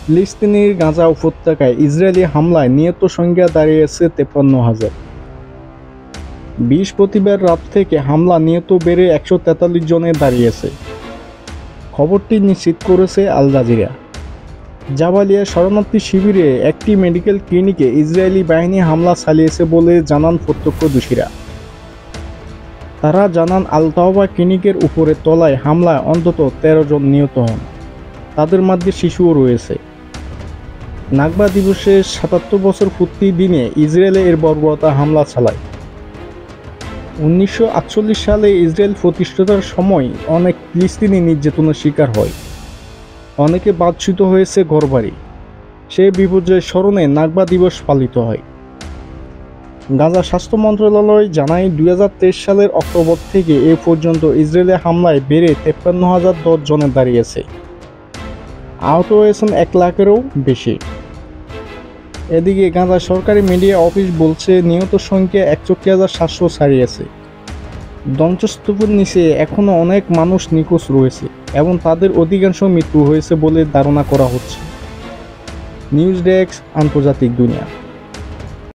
ফিলিস্তিনের গাজা উপত্যকায় ইসরায়েলি হামলায় নিহত সংখ্যা দাঁড়িয়েছে 53,000। বৃহস্পতিবার রাত থেকে হামলা নিহত বেড়ে 143 জনে দাঁড়িয়েছে। খবরটি নিশ্চিত করেছে আল জাজিরা। জাবালিয়া শরণার্থী শিবিরে একটি মেডিকেল ক্লিনিকে ইসরায়েলি বাহিনী হামলা চালিয়েছে বলে জানান প্রত্যক্ষদর্শীরা। তারা জানান আল তাওবা ক্লিনিকের উপরের তলায় হামলায় অন্তত 13 জন নিহত হন, তাদের মধ্যে শিশুও রয়েছে। নাকবা দিবসের 77 বছর পূর্তির দিনে ইসরায়েলে এর বর্বরতা হামলা চালায়। 1948 সালে ইসরায়েল প্রতিষ্ঠার সময় অনেক ফিলিস্তিনি নির্যাতনের শিকার হয়, অনেকে বাদচ্যুত হয়েছে ঘরবাড়ি। সেই বিপর্যয়ের স্মরণে নাকবা দিবস পালিত হয়। গাজা স্বাস্থ্য মন্ত্রণালয় জানায় 2023 সালের অক্টোবর থেকে এ পর্যন্ত ইসরায়েলের হামলায় বেড়ে 53,010 জনে দাঁড়িয়েছে। আহত হয়েছেন 1 লাখেরও বেশি। এদিকে গাজা সরকারি মিডিয়া অফিস বলছে নিহত সংখ্যা 61,700 ছাড়িয়েছে। ধ্বংসস্তূপের নিচে এখনও অনেক মানুষ নিখোঁজ রয়েছে এবং তাদের অধিকাংশ মৃত্যু হয়েছে বলে ধারণা করা হচ্ছে। নিউজ ডেস্ক, আন্তর্জাতিক দুনিয়া।